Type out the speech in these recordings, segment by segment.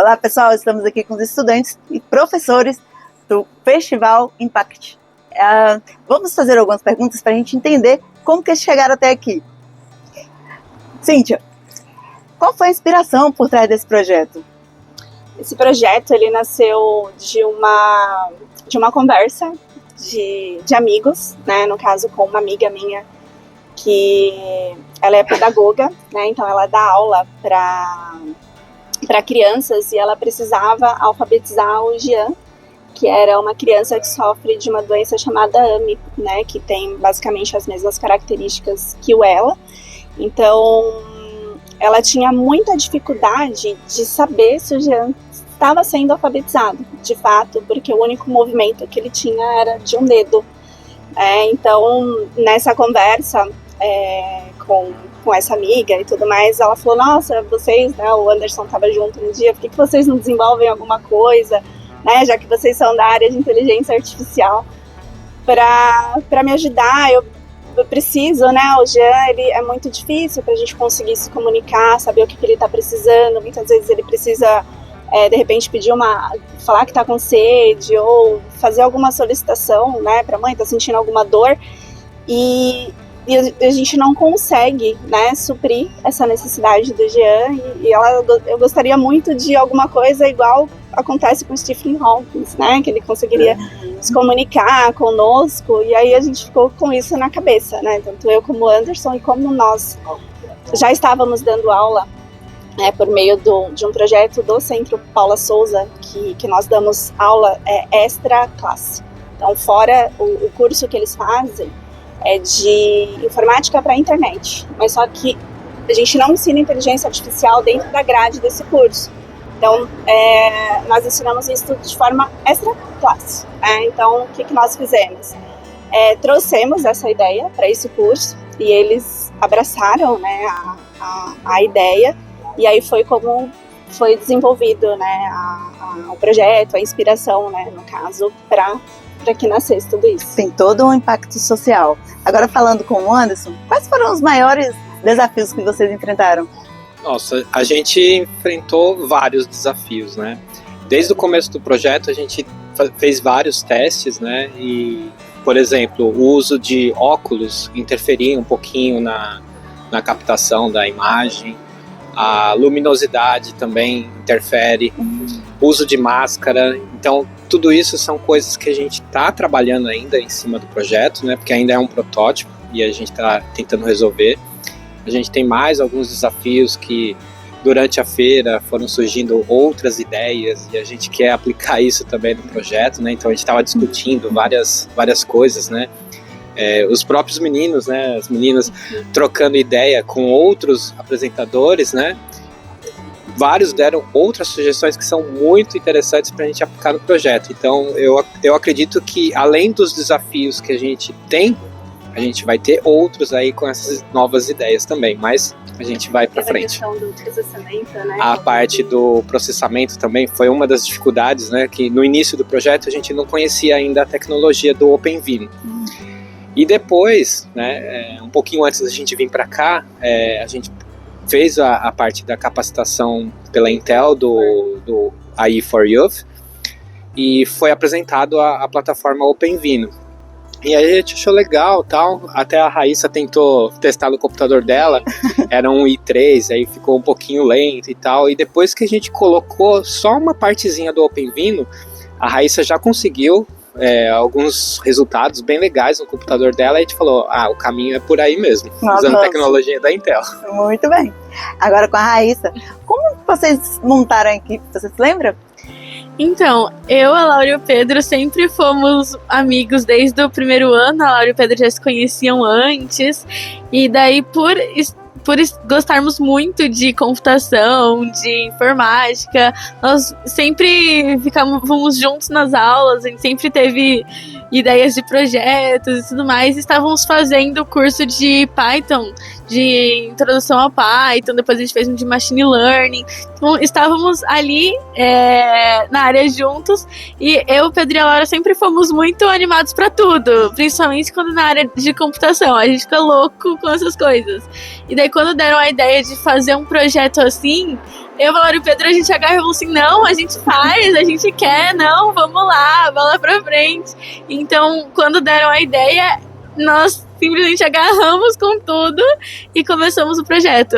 Olá, pessoal, estamos aqui com os estudantes e professores do Festival Impact. Vamos fazer algumas perguntas para a gente entender como que eles chegaram até aqui. Cíntia, qual foi a inspiração por trás desse projeto? Esse projeto ele nasceu de uma conversa de amigos, né? No caso, com uma amiga minha, que ela é pedagoga, né? Então ela dá aula para crianças e ela precisava alfabetizar o Jean, que era uma criança que sofre de uma doença chamada AMI, né? Que tem basicamente as mesmas características que o Ela. Então ela tinha muita dificuldade de saber se o Jean estava sendo alfabetizado, de fato, porque o único movimento que ele tinha era de um dedo. Então, nessa conversa com essa amiga e tudo mais, ela falou, nossa, vocês, né, o Anderson estava junto um dia, por que vocês não desenvolvem alguma coisa, né, já que vocês são da área de inteligência artificial, para me ajudar, eu preciso, né, o Jean, ele é muito difícil para a gente conseguir se comunicar, saber o que ele está precisando, muitas vezes ele precisa de repente falar que está com sede ou fazer alguma solicitação, né, para a mãe, está sentindo alguma dor e a gente não consegue, né, suprir essa necessidade do Jean e eu gostaria muito de alguma coisa igual acontece com o Stephen Hawking, né, que ele conseguiria se comunicar conosco e aí a gente ficou com isso na cabeça, né, tanto eu como o Anderson e como nós já estávamos dando aula por meio de um projeto do Centro Paula Souza, que nós damos aula extra classe. Então, fora o curso que eles fazem, é de informática para a internet. Mas só que a gente não ensina inteligência artificial dentro da grade desse curso. Então, nós ensinamos isso de forma extra classe. Então, o que nós fizemos? Trouxemos essa ideia para esse curso e eles abraçaram, né, a ideia. E aí foi como foi desenvolvido, né, o projeto, a inspiração, né, no caso, para que nascesse tudo isso. Tem todo um impacto social. Agora falando com o Anderson, quais foram os maiores desafios que vocês enfrentaram? Nossa, a gente enfrentou vários desafios, né? Desde o começo do projeto a gente fez vários testes, né? E, por exemplo, o uso de óculos interferia um pouquinho na captação da imagem. A luminosidade também interfere, uso de máscara. Então, tudo isso são coisas que a gente está trabalhando ainda em cima do projeto, né? Porque ainda é um protótipo e a gente está tentando resolver. A gente tem mais alguns desafios que, durante a feira, foram surgindo outras ideias e a gente quer aplicar isso também no projeto, né? Então, a gente estava discutindo várias coisas, né? Os próprios meninos, né, as meninas trocando ideia com outros apresentadores, né, vários deram outras sugestões que são muito interessantes para a gente aplicar no projeto. Então eu acredito que além dos desafios que a gente tem, a gente vai ter outros aí com essas novas ideias também, mas a gente vai para frente. A questão do processamento, né? A parte do processamento também foi uma das dificuldades, né, que no início do projeto a gente não conhecia ainda a tecnologia do OpenVINO. E depois, né, um pouquinho antes da gente vir para cá, a gente fez a parte da capacitação pela Intel do AI for Youth e foi apresentado a plataforma OpenVINO. E aí a gente achou legal, tal, até a Raíssa tentou testar no computador dela, era um i3, aí ficou um pouquinho lento e tal, e depois que a gente colocou só uma partezinha do OpenVINO, a Raíssa já conseguiu alguns resultados bem legais no computador dela e a gente falou, o caminho é por aí mesmo, usando a tecnologia da Intel. Muito bem. Agora com a Raíssa, como vocês montaram a equipe, você se lembra? Então, eu, a Laura e o Pedro sempre fomos amigos desde o primeiro ano, a Laura e o Pedro já se conheciam antes, e daí por gostarmos muito de computação, de informática, nós sempre ficávamos juntos nas aulas, a gente sempre teve ideias de projetos e tudo mais, e estávamos fazendo o curso de Python, de introdução a Python, depois a gente fez um de Machine Learning, então estávamos ali na área juntos, e eu, Pedro e a Laura sempre fomos muito animados para tudo, principalmente quando na área de computação, a gente fica louco com essas coisas, e daí quando deram a ideia de fazer um projeto assim, eu, a Laura e o Pedro, a gente agarra e falou assim, não, a gente faz, a gente quer, não, vamos lá, bola pra frente. Então, quando deram a ideia, nós simplesmente agarramos com tudo e começamos o projeto.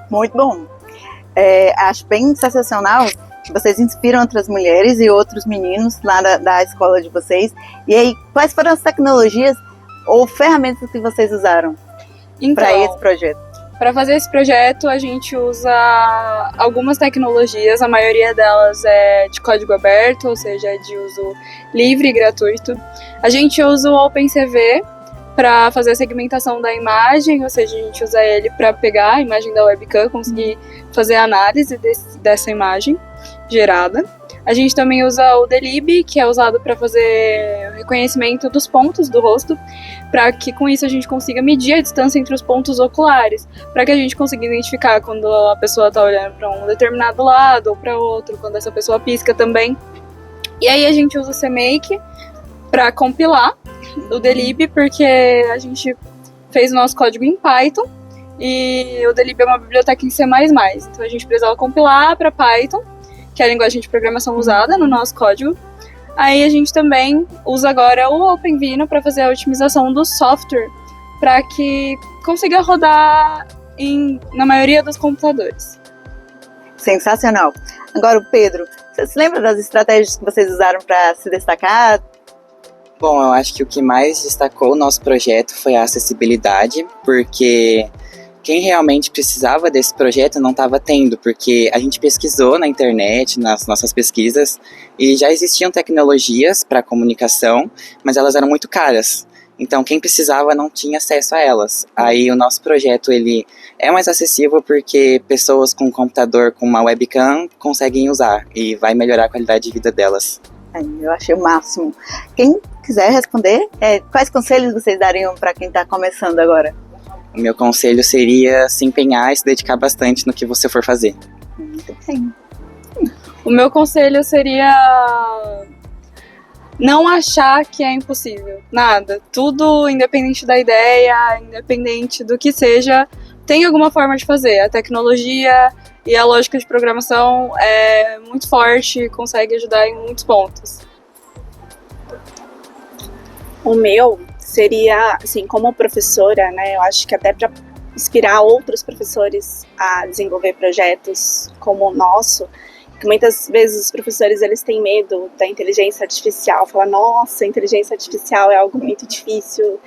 Muito bom. Acho bem sensacional que vocês inspiram outras mulheres e outros meninos lá da escola de vocês. E aí, quais foram as tecnologias ou ferramentas que vocês usaram para esse projeto? Para fazer esse projeto, a gente usa algumas tecnologias, a maioria delas é de código aberto, ou seja, é de uso livre e gratuito. A gente usa o OpenCV para fazer a segmentação da imagem, ou seja, a gente usa ele para pegar a imagem da webcam, conseguir fazer a análise dessa imagem gerada. A gente também usa o Delib, que é usado para fazer o reconhecimento dos pontos do rosto, para que com isso a gente consiga medir a distância entre os pontos oculares, para que a gente consiga identificar quando a pessoa está olhando para um determinado lado ou para outro, quando essa pessoa pisca também. E aí a gente usa o CMake para compilar o Delib, porque a gente fez o nosso código em Python e o Delib é uma biblioteca em C++, então a gente precisava compilar para Python, que é a linguagem de programação usada no nosso código. Aí a gente também usa agora o OpenVINO para fazer a otimização do software, para que consiga rodar na maioria dos computadores. Sensacional. Agora, o Pedro, você se lembra das estratégias que vocês usaram para se destacar? Bom, eu acho que o que mais destacou o nosso projeto foi a acessibilidade, porque quem realmente precisava desse projeto não estava tendo, porque a gente pesquisou na internet, nas nossas pesquisas, e já existiam tecnologias para comunicação, mas elas eram muito caras. Então, quem precisava não tinha acesso a elas. Aí, o nosso projeto ele é mais acessível porque pessoas com um computador com uma webcam conseguem usar e vai melhorar a qualidade de vida delas. Eu achei o máximo. Quem quiser responder, quais conselhos vocês dariam para quem está começando agora? O meu conselho seria se empenhar e se dedicar bastante no que você for fazer. Muito bem. O meu conselho seria não achar que é impossível. Nada. Tudo, independente da ideia, independente do que seja, tem alguma forma de fazer. A tecnologia e a lógica de programação é muito forte e consegue ajudar em muitos pontos. O meu seria, assim, como professora, né, eu acho que até para inspirar outros professores a desenvolver projetos como o nosso, que muitas vezes os professores eles têm medo da inteligência artificial, falam, nossa, a inteligência artificial é algo muito difícil,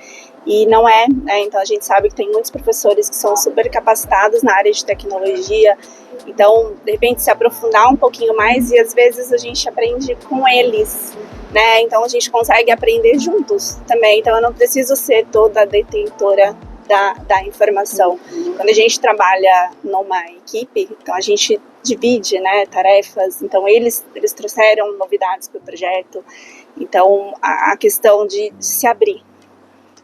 e não é, né? Então a gente sabe que tem muitos professores que são super capacitados na área de tecnologia, então de repente se aprofundar um pouquinho mais e às vezes a gente aprende com eles, né? Então a gente consegue aprender juntos também, então eu não preciso ser toda a detentora da informação. Quando a gente trabalha numa equipe, então a gente divide, né, tarefas, então eles trouxeram novidades para o projeto, então a questão de se abrir,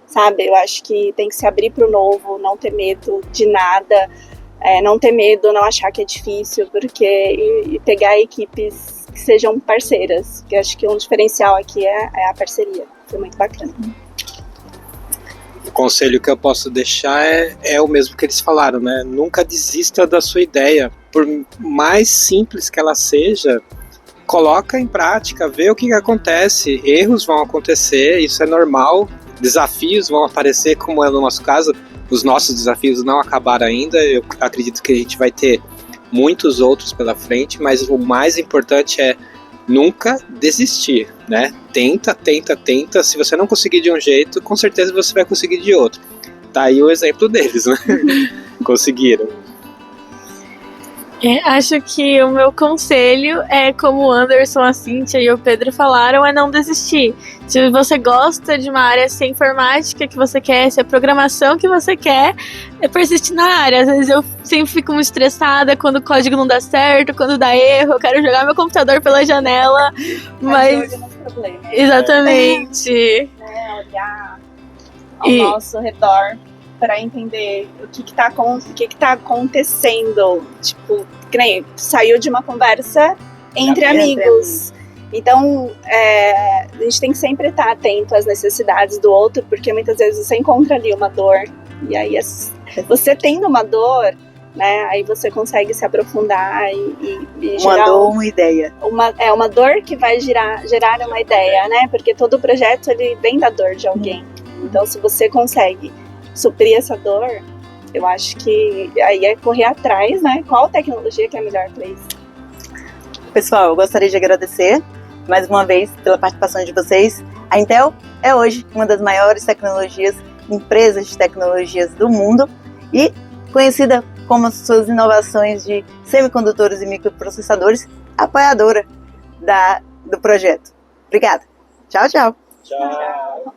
sabe? Eu acho que tem que se abrir para o novo, não ter medo de nada, não ter medo, não achar que é difícil, porque e pegar equipes que sejam parceiras, que eu acho que um diferencial aqui é a parceria, foi muito bacana. O conselho que eu posso deixar é o mesmo que eles falaram, né? Nunca desista da sua ideia, por mais simples que ela seja, coloca em prática, vê o que acontece, erros vão acontecer, isso é normal, desafios vão aparecer, como é no nosso caso, os nossos desafios não acabaram ainda, eu acredito que a gente vai ter muitos outros pela frente, mas o mais importante é nunca desistir, né? Tenta, se você não conseguir de um jeito, com certeza você vai conseguir de outro. Tá aí o exemplo deles, né? Conseguiram. Acho que o meu conselho é, como o Anderson, a Cíntia e o Pedro falaram, é não desistir. Se você gosta de uma área, se é informática que você quer, se é programação que você quer, persistir na área. Às vezes eu sempre fico muito estressada quando o código não dá certo, quando dá erro, eu quero jogar meu computador pela janela, mas... Exatamente. Olhar ao nosso redor para entender o que tá acontecendo, tipo, que nem saiu de uma conversa entre amigos. Então, a gente tem que sempre estar atento às necessidades do outro, porque muitas vezes você encontra ali uma dor, e aí você tendo uma dor, né? Aí você consegue se aprofundar e Uma gerar dor, uma ideia. uma dor que vai gerar uma ideia, né? Porque todo projeto ele vem da dor de alguém. Então, se você consegue suprir essa dor, eu acho que aí é correr atrás, né? Qual tecnologia que é melhor para isso? Pessoal, eu gostaria de agradecer mais uma vez pela participação de vocês. A Intel é hoje uma das maiores empresas de tecnologias do mundo e conhecida como suas inovações de semicondutores e microprocessadores, apoiadora do projeto. Obrigada. Tchau, tchau. Tchau.